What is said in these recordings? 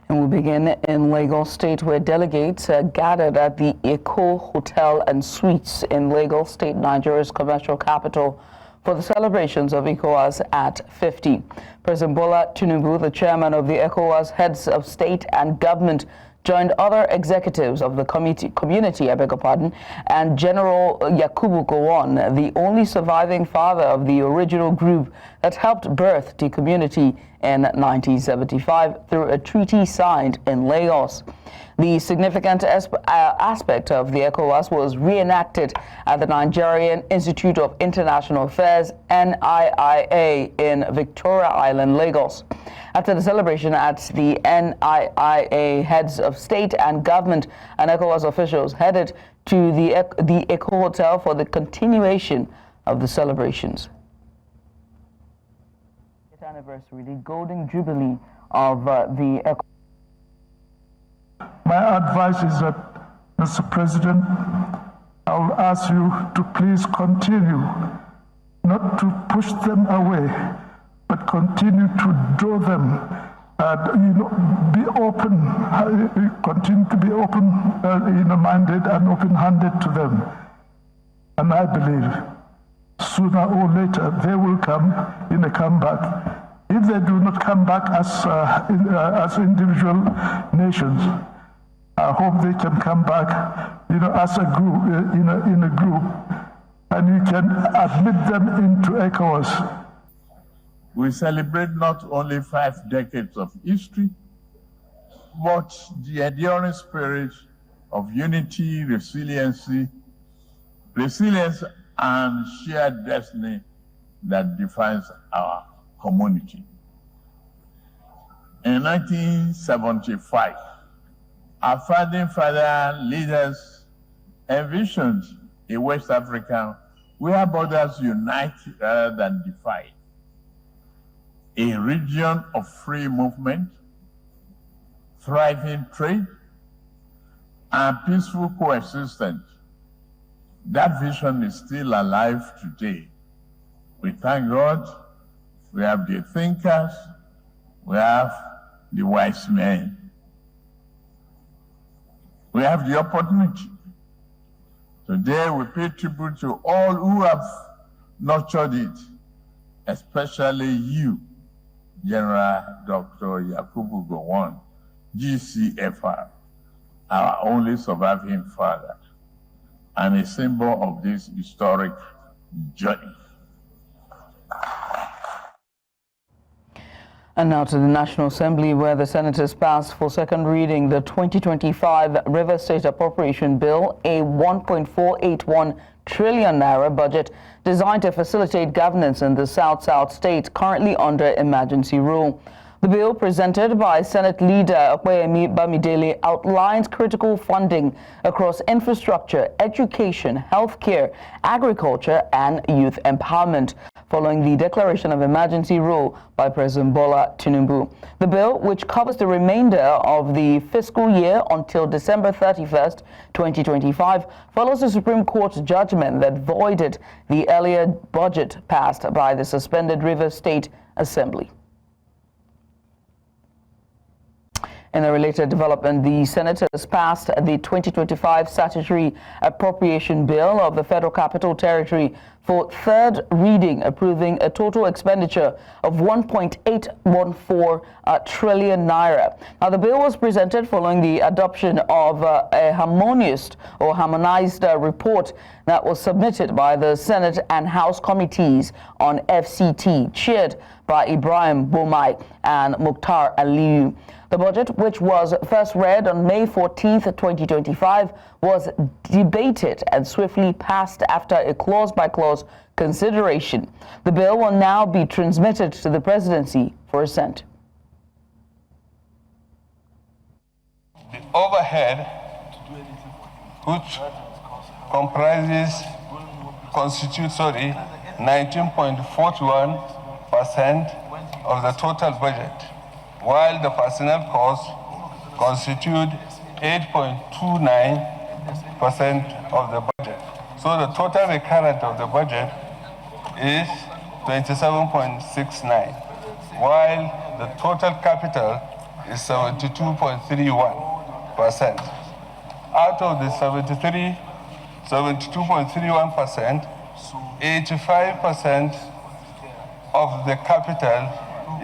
And we'll begin in Lagos State, where delegates gathered at the Eco Hotel and Suites in Lagos State, Nigeria's commercial capital, for the celebrations of ECOWAS at 50. President Bola Tinubu, the chairman of the ECOWAS heads of state and government, joined other executives of the community, and General Yakubu Gowon, the only surviving father of the original group that helped birth the community in 1975 through a treaty signed in Lagos. The significant aspect of the ECOWAS was reenacted at the Nigerian Institute of International Affairs, NIIA, in Victoria Island, Lagos. After the celebration at the NIIA, heads of state and government and ECOWAS officials headed to the Eco Hotel for the continuation of the celebrations. Anniversary, the Golden Jubilee of the ECOWAS. My advice is that, Mr. President, I will ask you to please continue, not to push them away, but continue to draw them, be open, continue to be open-minded and open-handed to them. And I believe sooner or later they will come in a comeback. If they do not come back as individual nations, I hope they can come back, as a group, in a group, and you can admit them into ECOWAS. We celebrate not only 5 decades of history, but the enduring spirit of unity, resilience, and shared destiny that defines our community. In 1975, our founding father leaders envisioned a West Africa where borders unite rather than divide, a region of free movement, thriving trade, and peaceful coexistence. That vision is still alive today. We thank God. We have the thinkers, we have the wise men. We have the opportunity. Today we pay tribute to all who have nurtured it, especially you, General Dr. Yakubu Gowon, GCFR, our only surviving father, and a symbol of this historic journey. And now to the National Assembly, where the senators passed for second reading the 2025 River State Appropriation Bill, a 1.481 trillion naira budget designed to facilitate governance in the South-South state currently under emergency rule. The bill, presented by Senate Leader Ibrahim Bamidele, outlines critical funding across infrastructure, education, healthcare, agriculture, and youth empowerment, following the declaration of emergency rule by President Bola Tinubu. The bill, which covers the remainder of the fiscal year until December 31st, 2025, follows the Supreme Court's judgment that voided the earlier budget passed by the suspended River State Assembly. In a related development, the senators passed the 2025 Statutory Appropriation Bill of the Federal Capital Territory for third reading, approving a total expenditure of 1.814 trillion naira. Now, the bill was presented following the adoption of a harmonized report that was submitted by the Senate and House committees on FCT, chaired by Ibrahim, Bomai, and Muktar, Aliyu. The budget, which was first read on May 14th, 2025, was debated and swiftly passed after a clause-by-clause consideration. The bill will now be transmitted to the presidency for assent. The overhead, which constitutes 19.41% of the total budget, while the personnel costs constitute 8.29% of the budget. So the total recurrent of the budget is 27.69, while the total capital is 72.31%. Out of the 72.31%, 85% of the capital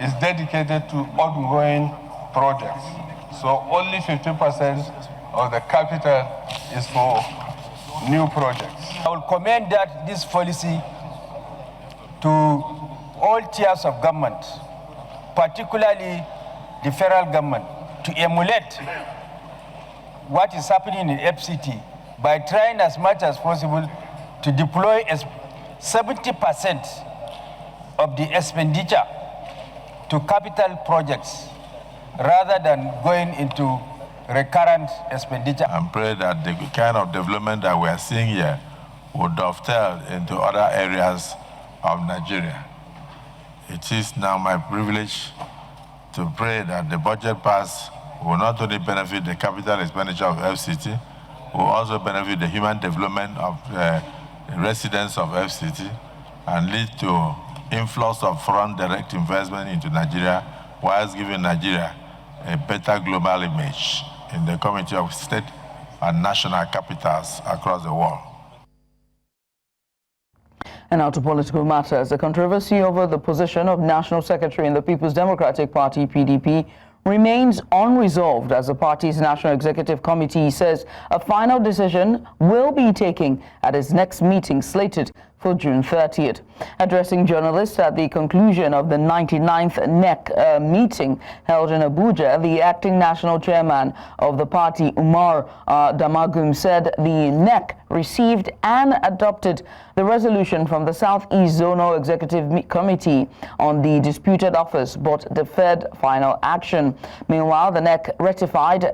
is dedicated to ongoing projects. So only 50% of the capital is for new projects. I will commend this policy to all tiers of government, particularly the federal government, to emulate what is happening in FCT by trying as much as possible to deploy 70% of the expenditure to capital projects rather than going into recurrent expenditure. And pray that the kind of development that we are seeing here will dovetail into other areas of Nigeria. It is now my privilege to pray that the budget pass will not only benefit the capital expenditure of FCT, will also benefit the human development of the residents of FCT and lead to influx of foreign direct investment into Nigeria, whilst giving Nigeria a better global image in the community of state and national capitals across the world. And now to political matters. The controversy over the position of National Secretary in the People's Democratic Party, PDP, remains unresolved as the party's National Executive Committee says a final decision will be taken at its next meeting slated for June 30th. Addressing journalists at the conclusion of the 99th NEC meeting held in Abuja, the acting national chairman of the party, Umar Damagum, said the NEC received and adopted the resolution from the Southeast Zonal Executive Committee on the disputed office but deferred final action. Meanwhile, the NEC ratified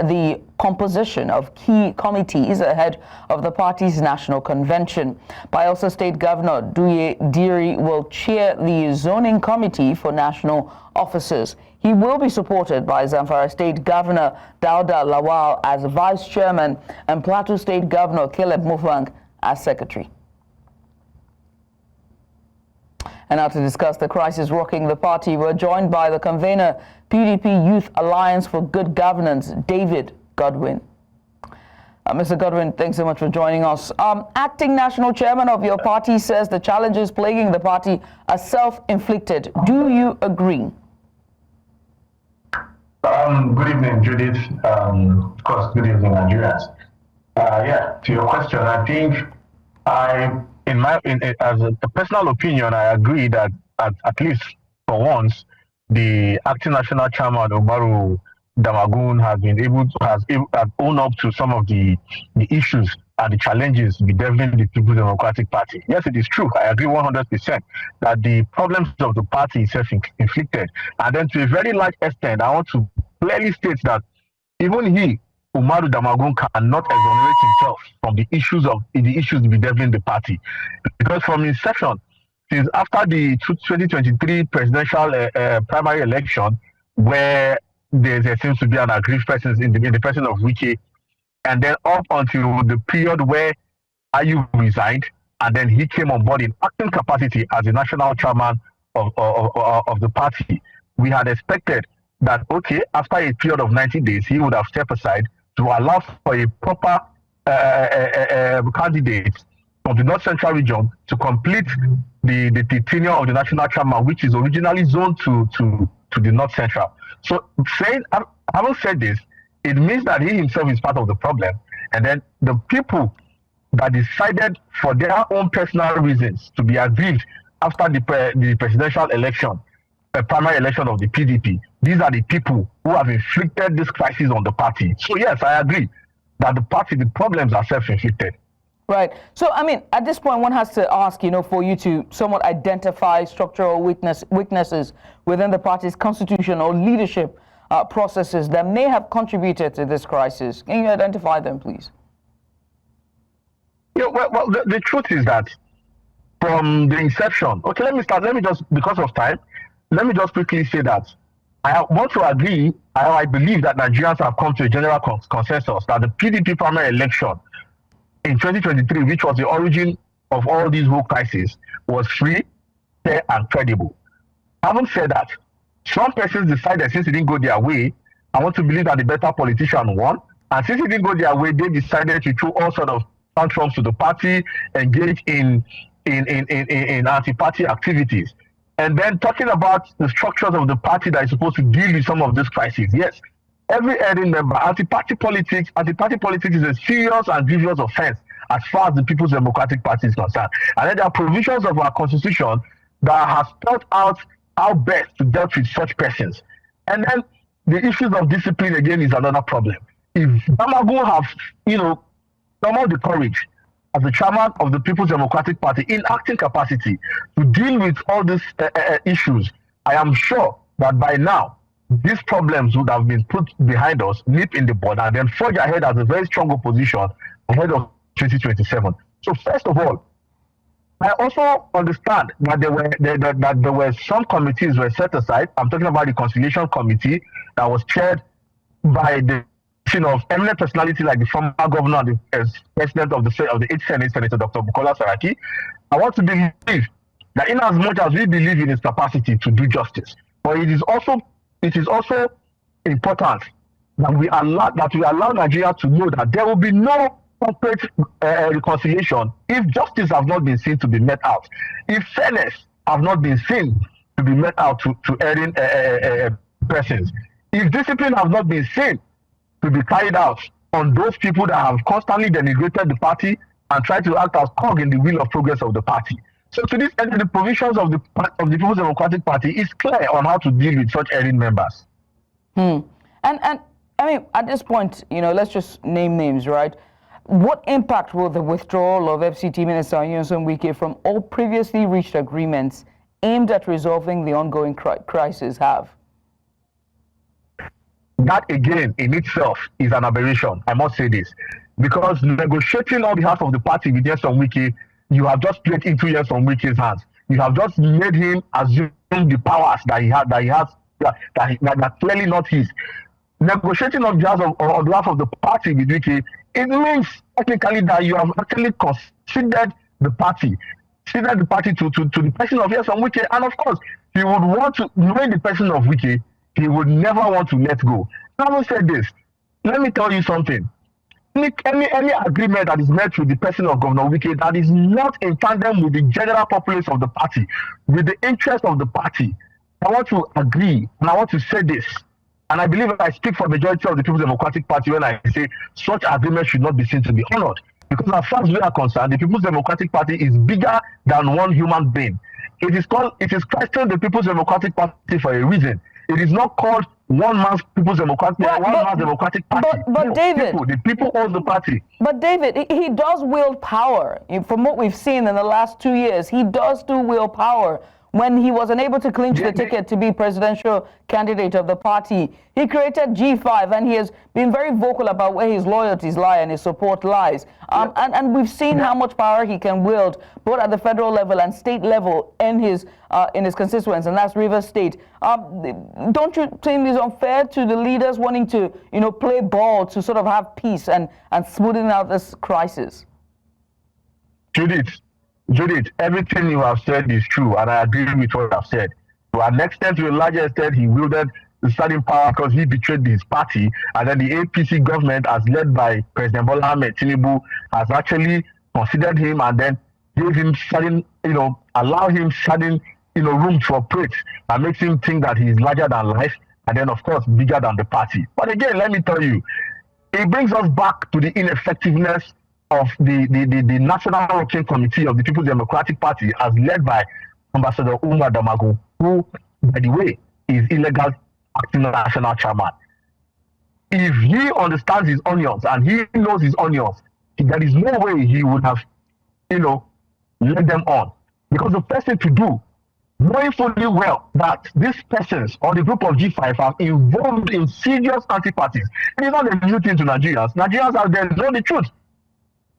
the composition of key committees ahead of the party's national convention. Bayelsa State Governor Duye Diri will chair the zoning committee for national officers. He will be supported by Zamfara State Governor Dauda Lawal as vice chairman and Plateau State Governor Caleb Mufwang as secretary. And now to discuss the crisis rocking the party, we're joined by the convener, PDP Youth Alliance for Good Governance, David Godwin. Mr. Godwin, thanks so much for joining us. Acting national chairman of your party says the challenges plaguing the party are self-inflicted. Do you agree? Good evening, Judith. Of course, good evening, Nigerians. To your question, I think as a personal opinion, I agree that at least for once, the acting national chairman, Umaru Damagun, has owned up to some of the issues and the challenges bedeviling the People's Democratic Party. Yes, it is true. I agree 100% that the problems of the party is self-inflicted. And then to a very large extent, I want to clearly state that even he, Umaru Damagun, cannot exonerate himself from the issues bedeviling the party. Because from inception, since after the 2023 presidential primary election, where there seems to be an aggrieved person in the person of Wike, and then up until the period where Aliyu resigned, and then he came on board in acting capacity as the national chairman of the party, we had expected that, okay, after a period of 90 days, he would have stepped aside to allow for a proper candidate from the North Central region to complete the tenure of the national chairman, which is originally zoned to the North Central. So having said this, it means that he himself is part of the problem. And then the people that decided for their own personal reasons to be aggrieved after the presidential election, primary election of the PDP, these are the people who have inflicted this crisis on the party. So yes, I agree that the problems are self-inflicted. Right. So, I mean, at this point, one has to ask, for you to somewhat identify structural weaknesses within the party's constitution or leadership processes that may have contributed to this crisis. Can you identify them, please? Yeah, well, the truth is that from the inception, okay, let me just, because of time, let me just quickly say that I want to agree, I believe that Nigerians have come to a general consensus that the PDP primary election in 2023, which was the origin of all these whole crises, was free, fair, and credible. Having said that, Some persons decided, since it didn't go their way, I want to believe that the better politician won. And since it didn't go their way, they decided to throw all sort of tantrums to the party, engage in anti-party activities. And then talking about the structures of the party that is supposed to deal with some of these crises. Yes, every erring member, anti-party politics is a serious and grievous offense as far as the People's Democratic Party is concerned. And then there are provisions of our constitution that have spelled out how best to deal with such persons. And then the issues of discipline again is another problem. If Damagun have, some of the courage as the chairman of the People's Democratic Party in acting capacity to deal with all these issues, I am sure that by now these problems would have been put behind us, nip in the bud, and then forge ahead as a very strong opposition ahead of 2027. So first of all, I also understand that there were some committees were set aside. I'm talking about the Conciliation Committee that was chaired by the of eminent personality like the former governor and the president of the 8th Senate, Senator Dr. Bukola Saraki. I want to believe that in as much as we believe in his capacity to do justice, but it is also important that we allow Nigeria to know that there will be no corporate reconciliation if justice has not been seen to be met out, if fairness have not been seen to be met out to erring persons, if discipline has not been seen to be carried out on those people that have constantly denigrated the party and tried to act as cog in the wheel of progress of the party. So to this end, the provisions of the People's Democratic Party is clear on how to deal with such erring members. And I mean, at this point, let's just name names, right? What impact will the withdrawal of FCT Minister Nyesom Wike from all previously reached agreements aimed at resolving the ongoing crisis have? That again in itself is an aberration, I must say this, because negotiating on behalf of the party with Nyesom Wike, you have just played into Nyesom Wike's hands. You have just made him assume the powers that are clearly not his. Negotiating on behalf of the party with Wike, it means technically that you have actually considered the party to the person of Nyesom Wike, and of course he would want to, knowing the person of Wike, he would never want to let go. Having said this, let me tell you something. Any agreement that is made with the person of Governor Wike that is not in tandem with the general populace of the party, with the interest of the party, I want to agree, and I want to say this, and I believe I speak for the majority of the People's Democratic Party when I say such agreements should not be seen to be honored. Because as far as we are concerned, the People's Democratic Party is bigger than one human being. It is christened the People's Democratic Party for a reason. It is not called one man's People's Democratic Party. But David, the people own the party. But David, he does wield power. From what we've seen in the last 2 years, he does wield power. When he was unable to clinch the ticket to be presidential candidate of the party, he created G5, and he has been very vocal about where his loyalties lie and his support lies. And we've seen how much power he can wield, both at the federal level and state level in his constituents, and that's Rivers State. Don't you think it's unfair to the leaders wanting to, play ball to sort of have peace and smoothing out this crisis? Judith, everything you have said is true, and I agree with what you have said. To an extent, to a larger extent, he wielded the starting power because he betrayed his party, and then the APC government, as led by President Bola Ahmed Tinubu, has actually considered him and then gave him certain, allow him certain, room to operate, and makes him think that he is larger than life, and then of course bigger than the party. But again, let me tell you, it brings us back to the ineffectiveness of the National Working Committee of the People's Democratic Party, as led by Ambassador Umar Damagun, who, by the way, is illegal acting national chairman. If he understands his onions and he knows his onions, there is no way he would have, led them on. Because the first thing to do, knowing fully well that these persons or the group of G5 are involved in serious anti-parties, it is not a new thing to Nigerians. Nigerians out there know the truth.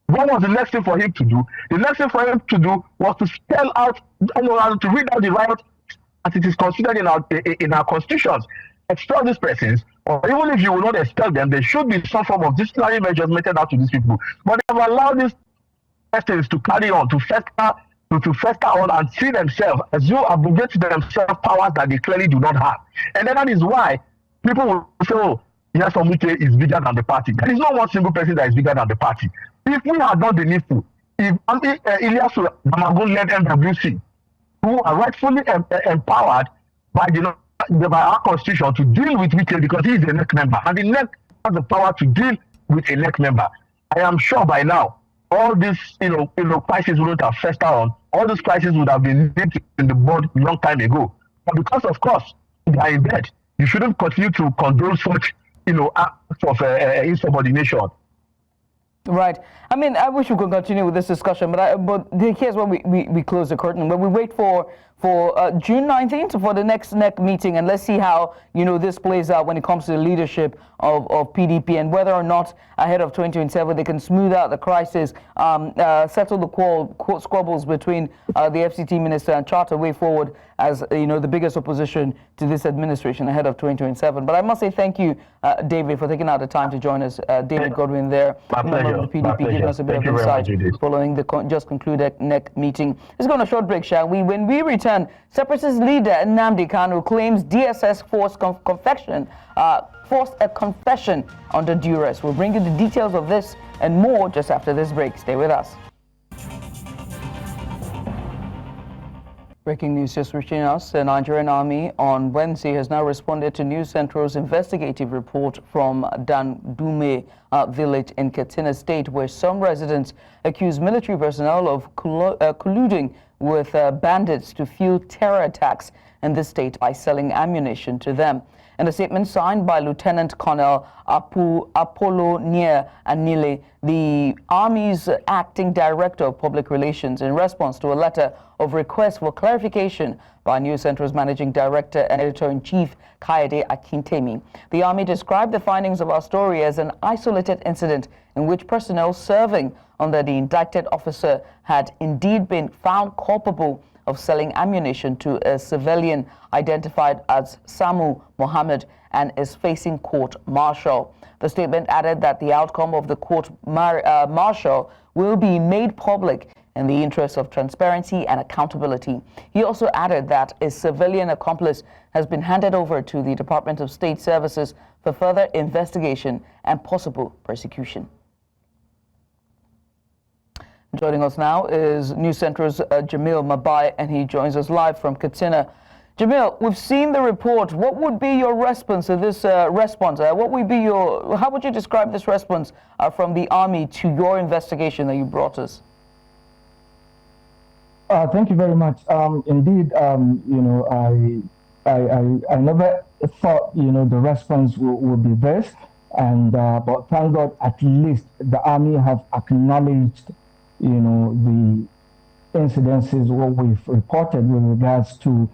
What was the next thing for him to do? The next thing for him to do was to spell out, to read out the riot as it is considered in our constitutions. Expel these persons, or even if you will not expel them, there should be some form of disciplinary measures meted out to these people. But they have allowed these persons to carry on, to fester to fester on and see themselves as you abrogate to themselves powers that they clearly do not have. And then that is why people will say, oh, yes, Wike is bigger than the party. There is not one single person that is bigger than the party. If we had done the needful, if Ilyasu Damagun led MWC, who are rightfully empowered by our constitution to deal with Wike because he is a NEC member, and the NEC has the power to deal with a NEC member. I am sure by now all this, crises wouldn't have festered on. All these crises would have been nipped in the bud a long time ago. But because, of course, they are in bed, you shouldn't continue to condone such, acts of insubordination. Right. I mean, I wish we could continue with this discussion, but here's where we close the curtain. But we wait for June 19th for the next NEC meeting, and let's see how this plays out when it comes to the leadership of PDP, and whether or not ahead of 2027 they can smooth out the crisis, settle the squabbles between the FCT minister and chart a way forward as the biggest opposition to this administration ahead of 2027. But I must say thank you, David, for taking out the time to join us. David Godwin there, member of the PDP, giving us a bit of insight following the just concluded NEC meeting. Let's go on a short break, shall we? When we return, separatist leader Nnamdi Kanu claims DSS forced a confession under duress. We'll bring you the details of this and more just after this break. Stay with us. Breaking news just reaching us. The Nigerian Army on Wednesday has now responded to News Central's investigative report from Dandume village in Katsina State, where some residents accuse military personnel of colluding with bandits to fuel terror attacks in the state by selling ammunition to them. In a statement signed by Lieutenant Colonel Apollonia Anile, the Army's acting director of public relations, in response to a letter of request for clarification by News Central's managing director and editor-in-chief Kayode Akintemi. The Army described the findings of our story as an isolated incident in which personnel serving under the indicted officer had indeed been found culpable of selling ammunition to a civilian identified as Samu Mohammed and is facing court-martial. The statement added that the outcome of the court-martial will be made public in the interest of transparency and accountability. He also added that a civilian accomplice has been handed over to the Department of State Services for further investigation and possible prosecution. Joining us now is News Central's Jamil Mabai, and he joins us live from Katsina. Jamil, we've seen the report. What would be your response to this response? How would you describe this response from the Army to your investigation that you brought us? Thank you very much. Indeed, I never thought, the response would be this, and but thank God, at least the Army have acknowledged the incidences what we've reported with regards to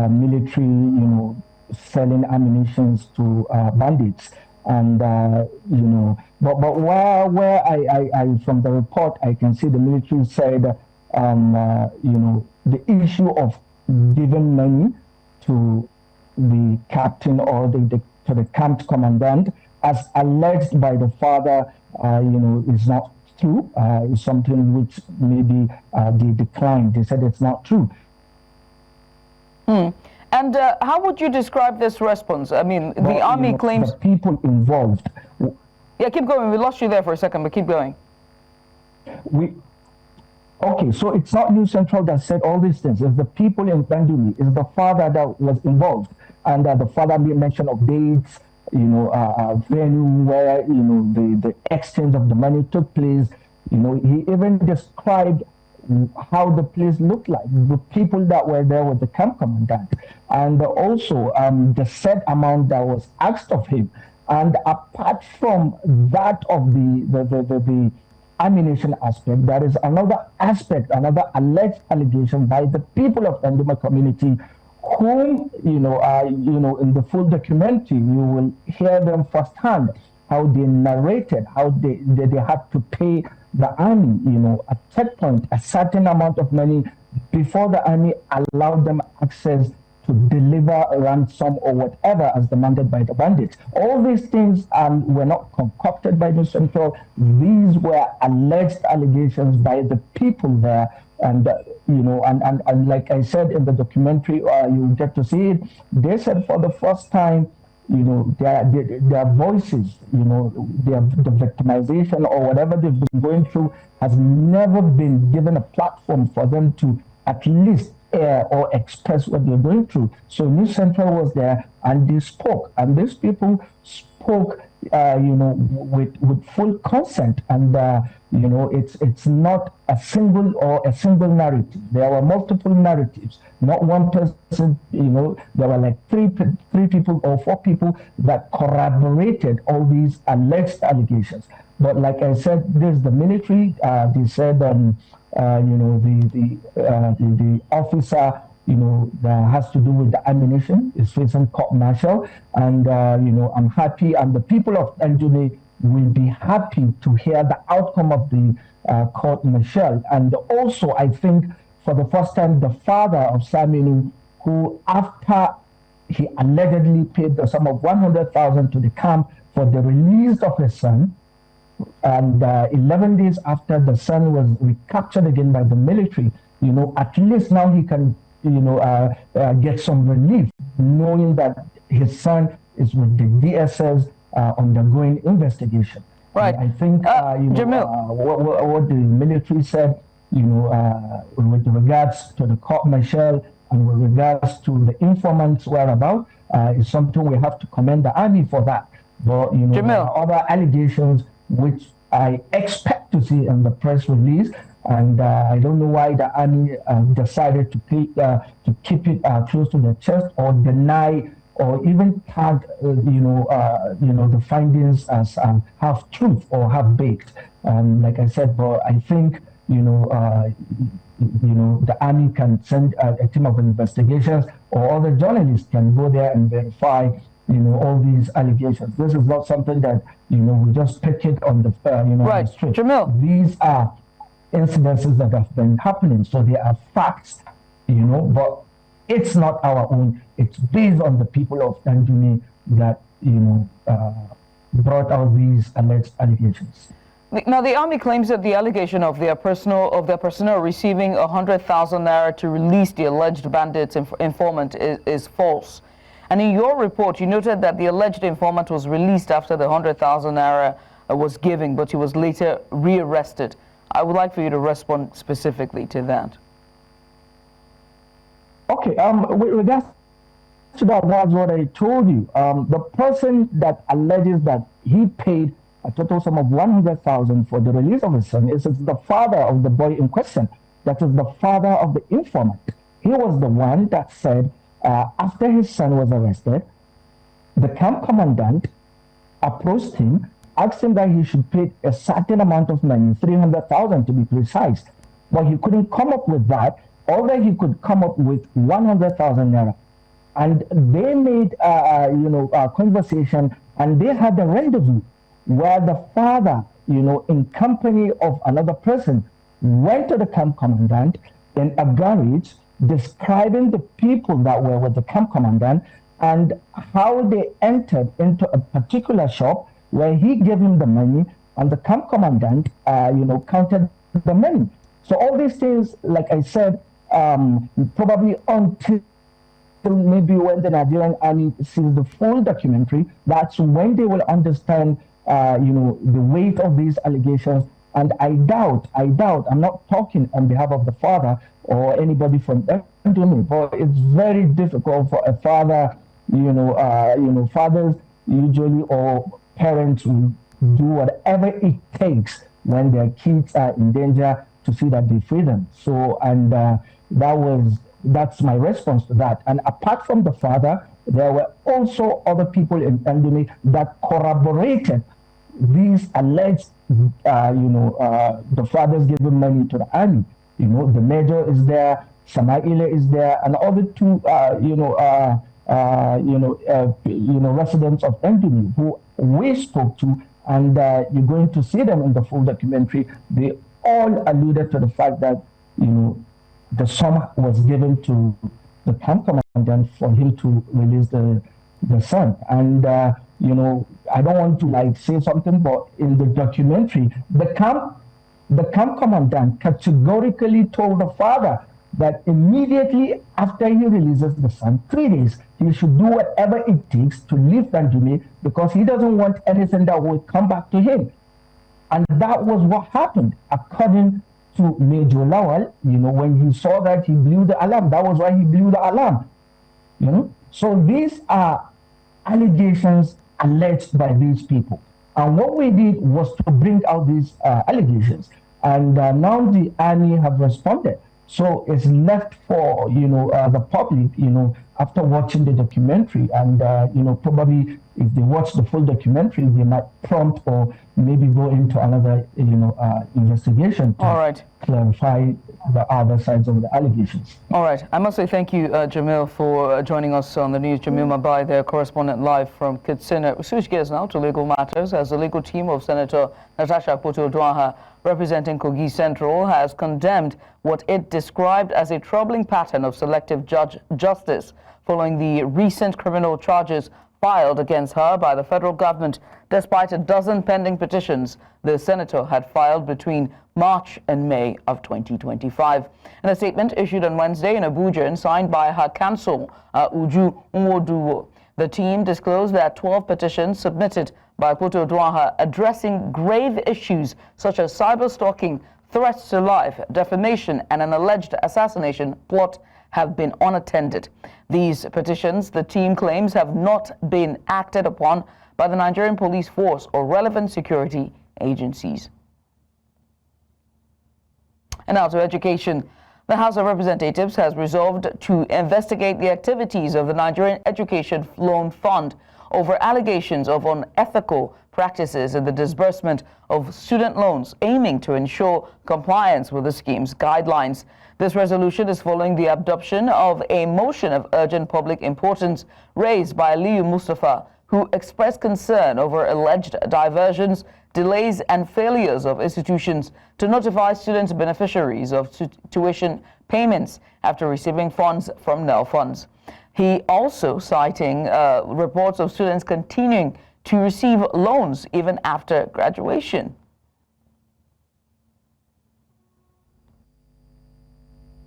military, selling ammunitions to bandits. And, but where I from the report, I can see the military said, the issue of giving money to the captain or to the camp commandant, as alleged by the father, is not true. Is something which maybe they declined. They said it's not true. And how would you describe this response? I mean, the Army claims... The people involved... Yeah, keep going. We lost you there for a second, but keep going. Okay, so it's not News Central that said all these things. It's the people in Banduni. It's the father that was involved. And the father made mention of dates, venue where, the exchange of the money took place. He even described how the place looked like, the people that were there with the camp commandant, and also the said amount that was asked of him. And apart from that of the ammunition aspect, there is another aspect, another alleged allegation by the people of the Nduma community, whom, in the full documentary, you will hear them firsthand, how they narrated, how they had to pay the Army, at checkpoint, a certain amount of money before the Army allowed them access to deliver ransom or whatever as demanded by the bandits. All these things were not concocted by News Central. These were alleged allegations by the people there And and like I said in the documentary, you get to see it. They said for the first time, their voices, the victimization or whatever they've been going through has never been given a platform for them to at least air or express what they're going through. So New Central was there and they spoke, and these people spoke, with full consent, and it's not a single narrative. There were multiple narratives, not one person. There were like three people or four people that corroborated all these alleged allegations. But like I said, there's the military. They said, the officer, that has to do with the ammunition is facing court-martial, and I'm happy, and the people of Ndumi will be happy to hear the outcome of the court-martial. And also, I think for the first time, the father of Saminu, who after he allegedly paid the sum of 100,000 to the camp for the release of his son, and 11 days after the son was recaptured again by the military, at least now he can, get some relief, knowing that his son is with the DSS undergoing investigation. Right. And I think, what the military said, with regards to the court-martial and with regards to the informant's whereabouts, is something we have to commend the army for that. But, there are other allegations which I expect to see in the press release, and I don't know why the army decided to keep it close to their chest, or deny, or even tag, the findings as half truth or half baked. Like I said, but I think the army can send a team of investigations, or other journalists can go there and verify all these allegations. This is not something that we just pick it on the right. On the street. Jamil. These are incidences that have been happening, so they are facts, but it's not our own. It's based on the people of Ndumi that brought out these alleged allegations. Now, the army claims that the allegation of their personnel receiving 100,000 naira to release the alleged bandits informant is false. And in your report, you noted that the alleged informant was released after the 100,000 naira was given, but he was later rearrested. I would like for you to respond specifically to that. Okay. With regards to that, that's what I told you. The person that alleges that he paid a total sum of 100,000 for the release of his son is the father of the boy in question. That is the father of the informant. He was the one that said, after his son was arrested, the camp commandant approached him, asked him that he should pay a certain amount of money, 300,000 to be precise, but he couldn't come up with that. All that he could come up with 100,000 naira, and they made a conversation, and they had a rendezvous where the father, in company of another person, went to the camp commandant in a garage, describing the people that were with the camp commandant and how they entered into a particular shop where he gave him the money, and the camp commandant, counted the money. So all these things, like I said, probably until maybe when the Nigerian army sees the full documentary, that's when they will understand, the weight of these allegations. And I doubt, I'm not talking on behalf of the father or anybody from Ndumi, but it's very difficult for a father, fathers usually, or parents will do whatever it takes when their kids are in danger to see that they free them. So, and that's my response to that. And apart from the father, there were also other people in Ndumi that corroborated these alleged, the fathers giving money to the army. The major is there, Samaila is there, and other two, residents of Ndumi who we spoke to, and you're going to see them in the full documentary. They all alluded to the fact that, the sum was given to the camp commandant for him to release the son. And, I don't want to say something, but in the documentary, the camp the camp commandant categorically told the father that immediately after he releases the son, 3 days, he should do whatever it takes to leave Danjuma because he doesn't want anything that will come back to him. And that was what happened, according to Major Lawal. When he saw that, he blew the alarm. That was why he blew the alarm. So these are allegations alleged by these people. And what we did was to bring out these allegations. And now the army have responded. So it's left for, the public, after watching the documentary and, probably if they watch the full documentary, they might prompt or maybe go into another, investigation to clarify the other sides of the allegations. All right. I must say thank you, Jamil, for joining us on the news. Jamil Mabai, their correspondent live from Katsina. We switch gears now to legal matters as the legal team of Senator Natasha Akpoti-Oduaghan, representing Kogi Central, has condemned what it described as a troubling pattern of selective justice following the recent criminal charges filed against her by the federal government, despite a dozen pending petitions the senator had filed between March and May of 2025. In a statement issued on Wednesday in Abuja and signed by her counsel, Uju Nwoduwo, the team disclosed that 12 petitions submitted by Akpoti-Oduaghan addressing grave issues such as cyber-stalking, threats to life, defamation, and an alleged assassination plot have been unattended. These petitions, the team claims, have not been acted upon by the Nigerian police force or relevant security agencies. And now to education. The House of Representatives has resolved to investigate the activities of the Nigerian Education Loan Fund over allegations of unethical practices in the disbursement of student loans, aiming to ensure compliance with the scheme's guidelines. This resolution is following the adoption of a motion of urgent public importance raised by Aliyu Mustafa, who expressed concern over alleged diversions, delays, and failures of institutions to notify students beneficiaries of tuition payments after receiving funds from NEL funds. He also citing reports of students continuing to receive loans even after graduation.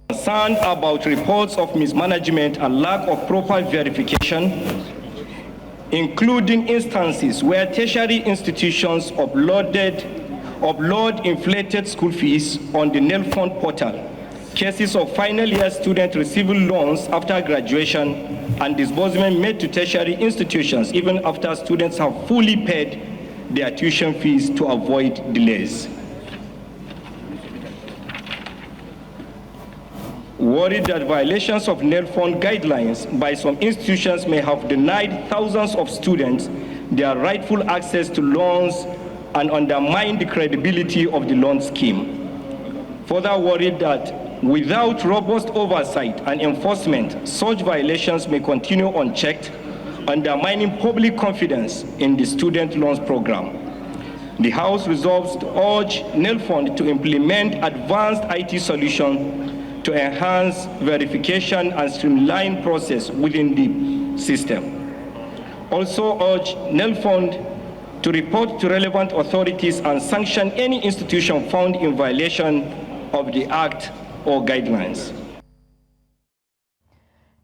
Concerned about reports of mismanagement and lack of proper verification, including instances where tertiary institutions upload inflated school fees on the NEL Fund portal, cases of final year students receiving loans after graduation, and disbursement made to tertiary institutions even after students have fully paid their tuition fees to avoid delays. Worried that violations of NEL Fund guidelines by some institutions may have denied thousands of students their rightful access to loans and undermine the credibility of the loan scheme. Further worried that without robust oversight and enforcement, such violations may continue unchecked, undermining public confidence in the student loans program. The House resolves to urge NEL Fund to implement advanced IT solutions to enhance verification and streamline process within the system. Also urge NEL Fund to report to relevant authorities and sanction any institution found in violation of the Act or guidelines.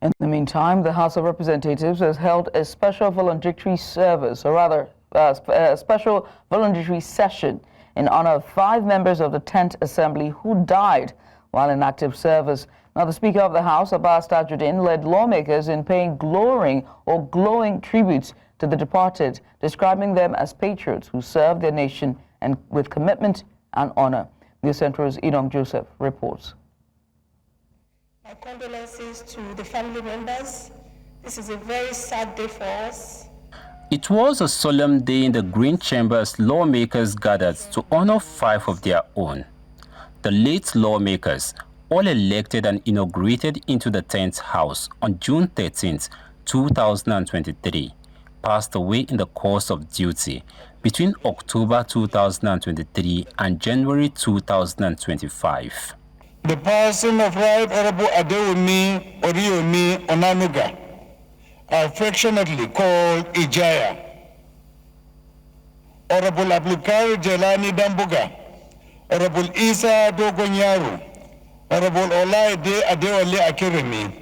In the meantime, the House of Representatives has held a special voluntary service, or rather, a special voluntary session in honor of 5 members of the 10th Assembly who died while in active service. Now, the Speaker of the House, Abbas Tajuddin, led lawmakers in paying glowing tributes to the departed, describing them as patriots who served their nation and with commitment and honor. News Central's Edom Joseph reports. My condolences to the family members. This is a very sad day for us. It was a solemn day in the Green Chamber as lawmakers gathered to honor 5 of their own. The late lawmakers, all elected and inaugurated into the 10th House on June 13, 2023, passed away in the course of duty between October 2023 and January 2025. The person of Right Honorable Adewumi Oriyomi Onanuga, affectionately called Ijaya. Honorable Abdulkadir Jelani Dambuga, Honorable Isa Dogonyaru, Honorable Olaide Adewale Akiremi,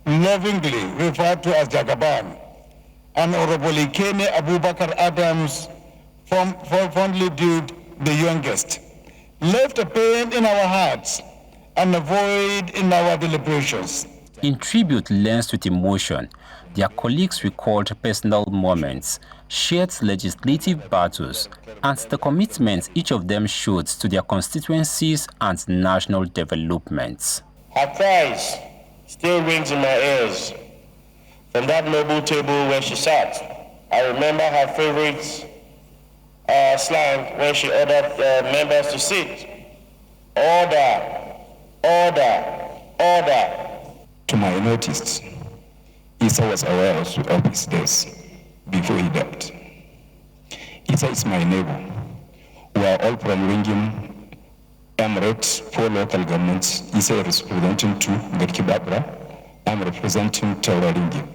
lovingly referred to as Jagaban, and Honorable Ikene Abubakar Adams, fondly dubbed the youngest, left a pain in our hearts and a void in our deliberations. In tribute lensed with emotion, their colleagues recalled personal moments, shared legislative battles, and the commitment each of them showed to their constituencies and national developments. Her cries still rings in my ears from that noble table where she sat. I remember her favorite slang when she ordered members to sit. Order, order, order. To my notice, Isa was aware of his death before he died. Isa is my neighbor. We are all from Ringim, Emirates, 4 local governments. Isa is representing 2, Gerkibabra. I'm representing Taura Ringim.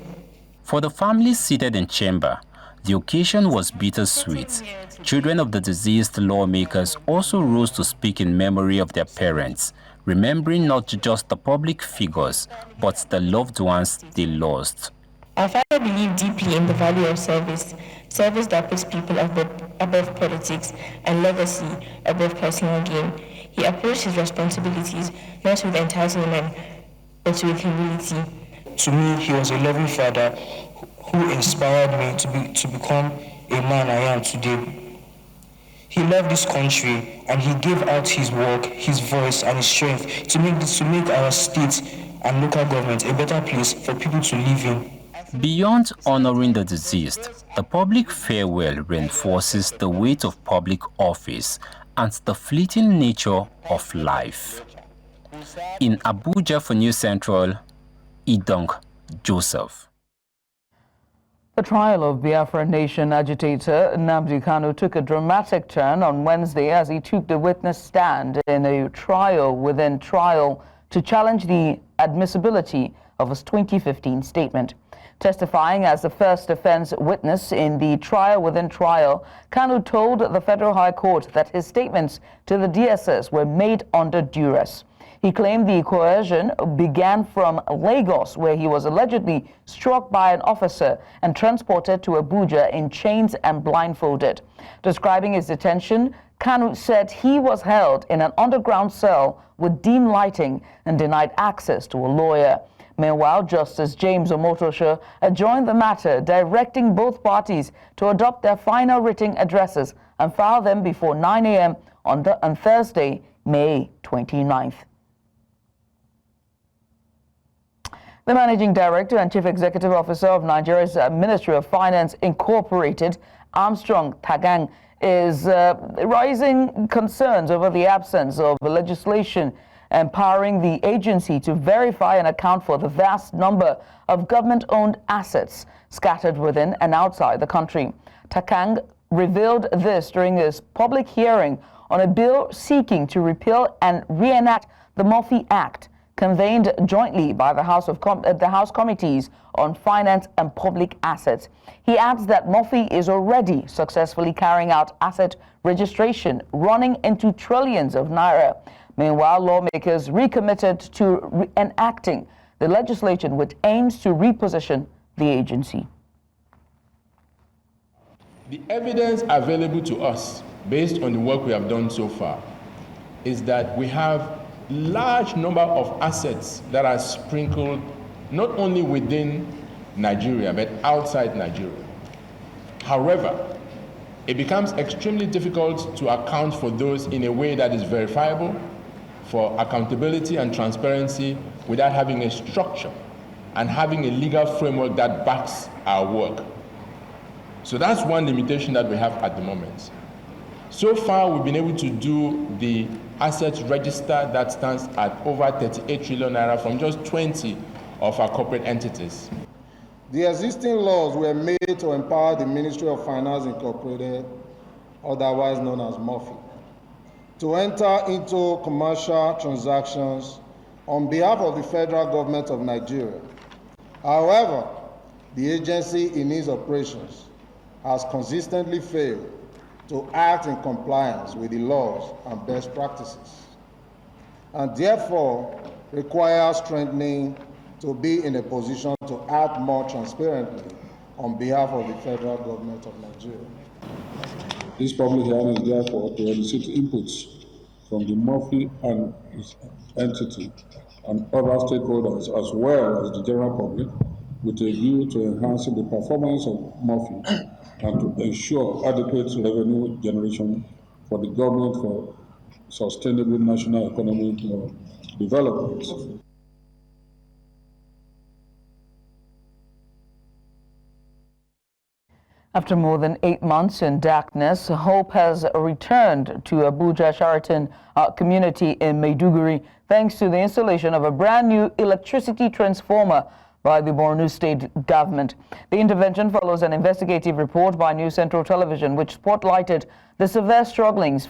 For the families seated in chamber, the occasion was bittersweet. Children of the deceased lawmakers also rose to speak in memory of their parents, remembering not just the public figures, but the loved ones they lost. Our father believed deeply in the value of service, service that puts people above politics, and legacy above personal gain. He approached his responsibilities not with entitlement, but with humility. To me, he was a loving father who inspired me to become a man I am today. He loved this country, and he gave out his work, his voice, and his strength to make our state and local government a better place for people to live in. Beyond honoring the deceased, the public farewell reinforces the weight of public office and the fleeting nature of life. In Abuja for News Central, Idong Joseph. The trial of Biafra Nation agitator Nnamdi Kanu took a dramatic turn on Wednesday as he took the witness stand in a trial within trial to challenge the admissibility of his 2015 statement. Testifying as the first defense witness in the trial within trial, Kanu told the Federal High Court that his statements to the DSS were made under duress. He claimed the coercion began from Lagos, where he was allegedly struck by an officer and transported to Abuja in chains and blindfolded. Describing his detention, Kanu said he was held in an underground cell with dim lighting and denied access to a lawyer. Meanwhile, Justice James Omotosho adjourned the matter, directing both parties to adopt their final written addresses and file them before 9 a.m. on Thursday, May 29th. The Managing Director and Chief Executive Officer of Nigeria's Ministry of Finance Incorporated, Armstrong Tagang, is raising concerns over the absence of legislation empowering the agency to verify and account for the vast number of government-owned assets scattered within and outside the country. Takang revealed this during his public hearing on a bill seeking to repeal and reenact the Murphy Act, convened jointly by the House Committees on Finance and Public Assets. He adds that Murphy is already successfully carrying out asset registration running into trillions of naira. Meanwhile, lawmakers recommitted to enacting the legislation which aims to reposition the agency. The evidence available to us, based on the work we have done so far, is that we have large number of assets that are sprinkled not only within Nigeria, but outside Nigeria. However, it becomes extremely difficult to account for those in a way that is verifiable for accountability and transparency without having a structure and having a legal framework that backs our work. So that's one limitation that we have at the moment. So far, we've been able to do the assets register that stands at over 38 trillion naira from just 20 of our corporate entities. The existing laws were made to empower the Ministry of Finance Incorporated, otherwise known as Murphy, to enter into commercial transactions on behalf of the federal government of Nigeria. However, the agency in its operations has consistently failed to act in compliance with the laws and best practices, and therefore requires strengthening to be in a position to act more transparently on behalf of the federal government of Nigeria. This public hearing is therefore to elicit inputs from the MOFI and its entity and other stakeholders, as well as the general public, with a view to enhancing the performance of MOFI and to ensure adequate revenue generation for the government for sustainable national economic development. After more than 8 months in darkness, hope has returned to Abuja Sheraton community in Maiduguri thanks to the installation of a brand new electricity transformer by the Borno State government. The intervention follows an investigative report by New Central Television, which spotlighted the severe struggles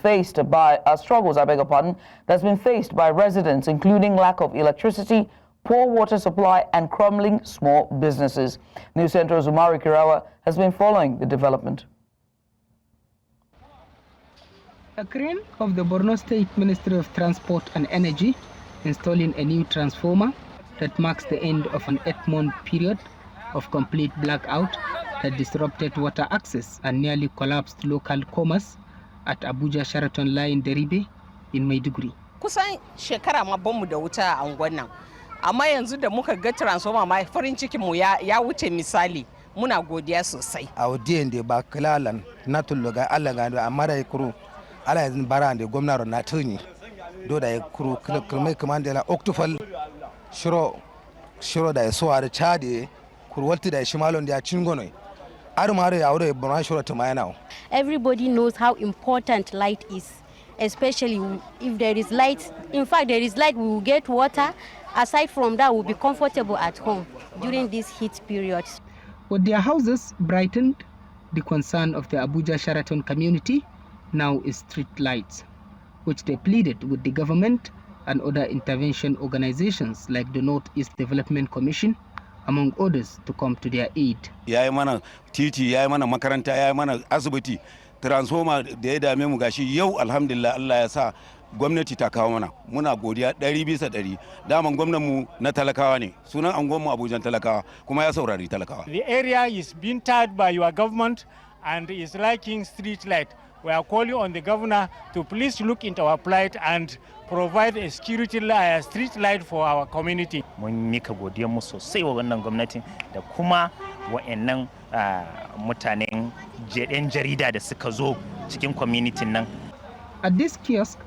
that's been faced by residents, including lack of electricity, poor water supply, and crumbling small businesses. New Central's Umari Kirawa has been following the development. A crane of the Borno State Ministry of Transport and Energy installing a new transformer that marks the end of an 8-month period of complete blackout that disrupted water access and nearly collapsed local commerce at Abuja Sheraton Line Deribe in Maiduguri. Kusan shekara ma bamu da wuta a unguwan nan. Amma yanzu da muka ga transformer ma farin cikin mu ya wuce misali. Muna godiya sosai. Audiyen da ba kalalan na tulluga Allah ga amma da kuru ala yanzu bara da gwamnati na tuni do da kuru kirmai kamar da oktofal shiro da so ar chade kurwalti da shimalon da cingono armare ya wure bana shiro to mayana. Everybody knows how important light is, especially if there is light. In fact, there is light, we will get water. Aside from that, we'll be comfortable at home during this heat period. With their houses brightened, the concern of the Abuja Sheraton community now is street lights, which they pleaded with the government and other intervention organizations like the Northeast Development Commission, among others, to come to their aid. Yayi mana titi, yayi mana makaranta, yayi mana asibiti, transformer da ya dame mu gashi yau alhamdulillah Allah ya sa gwamnati ta kawo mana. Muna godiya 100%. Daman gwamnatin mu na talakawa ne. Sunan angon mu Abuja talakawa kuma ya saurari talakawa. The area is being tied by your government and is lacking street light. We are calling on the governor to please look into our plight and provide a security street light for our community. Mun mika godiyar mu sosai wa wannan gwamnatin da kuma wa'annan mutanen yan jarida da suka zo cikin community nan. At this kiosk,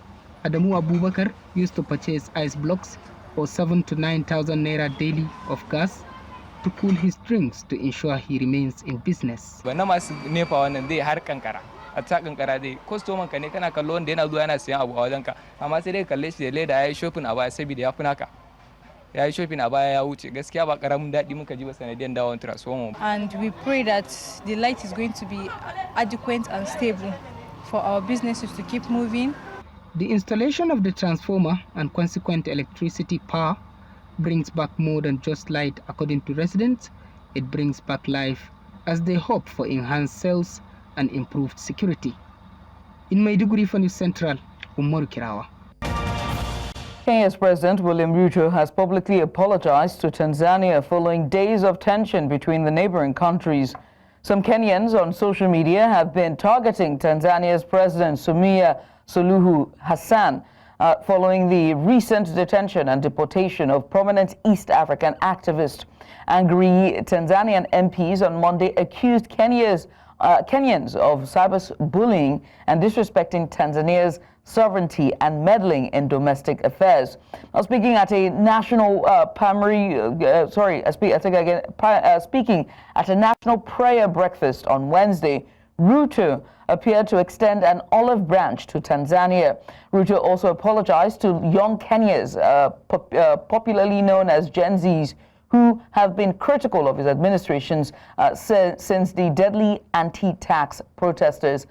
Adamu Abubakar used to purchase ice blocks for 7,000 to 9,000 naira daily of gas to cool his drinks to ensure he remains in business. Wannan masu nefa wannan zai har kankara. A ta kankara dai customer ka ne kana kallo wanda yana zuwa yana siyan abu a wajenka, amma sai dai kalle shi da leda yayi shopping a baya saboda ya fi naka. Yayi shopping a baya ya wuce. Gaskiya ba karamin daɗi muka ji ba sanadiyan dawon transformer. And we pray that the light is going to be adequate and stable for our businesses to keep moving. The installation of the transformer and consequent electricity power brings back more than just light. According to residents, it brings back life as they hope for enhanced sales and improved security. In Maiduguri for News Central, Umar Kirawa. Kenya's President William Ruto has publicly apologized to Tanzania following days of tension between the neighboring countries. Some Kenyans on social media have been targeting Tanzania's President Samia Suluhu Hassan following the recent detention and deportation of prominent East African activist. Angry Tanzanian MPs on Monday accused Kenyans of cyberbullying and disrespecting Tanzania's sovereignty and meddling in domestic affairs. Now, speaking at a national speaking at a national prayer breakfast on Wednesday, Ruto appeared to extend an olive branch to Tanzania. Ruto also apologized to young Kenyans, popularly known as Gen Zs, who have been critical of his administrations since the deadly anti-tax protesters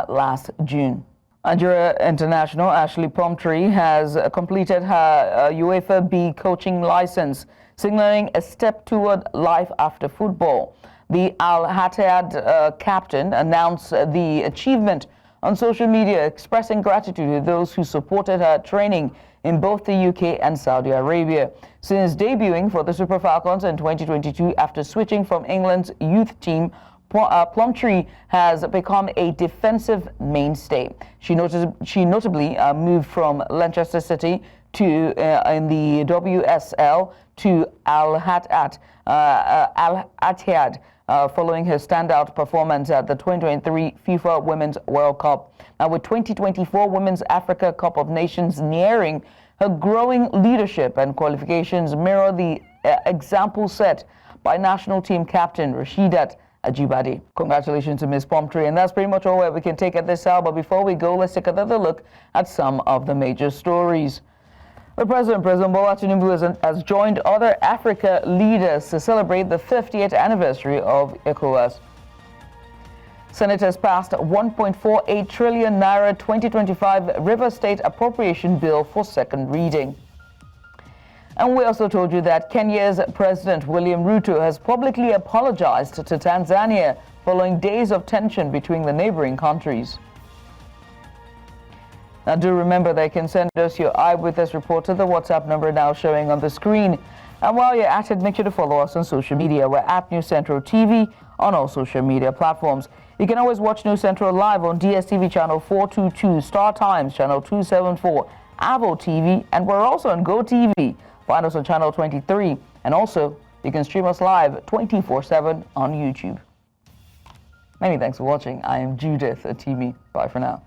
last June. Nigeria international Ashley Plumtree has completed her UEFA B coaching license, signaling a step toward life after football. The Al Ittihad captain announced the achievement on social media, expressing gratitude to those who supported her training in both the UK and Saudi Arabia. Since debuting for the Super Falcons in 2022 after switching from England's youth team, Plumtree has become a defensive mainstay. She notably moved from Leicester City to in the WSL to Al Ittihad following her standout performance at the 2023 FIFA Women's World Cup. Now, with 2024 Women's Africa Cup of Nations nearing, her growing leadership and qualifications mirror the example set by national team captain Rasheedat Ajibade. Congratulations to Ms. Plumtree, and that's pretty much all we can take at this hour. But before we go, let's take another look at some of the major stories. The President Bola Tinubu has joined other Africa leaders to celebrate the 50th anniversary of ECOWAS. Senators passed 1.48 trillion naira 2025 River State Appropriation Bill for second reading. And we also told you that Kenya's President William Ruto has publicly apologized to Tanzania following days of tension between the neighboring countries. Now, do remember that you can send us your eyewitness report to the WhatsApp number now showing on the screen. And while you're at it, make sure to follow us on social media. We're at News Central TV on all social media platforms. You can always watch News Central live on DSTV channel 422, Star Times channel 274, Avo TV, and we're also on GoTV. Find us on channel 23, and also you can stream us live 24/7 on YouTube. Many thanks for watching. I am Judith Atimi. Bye for now.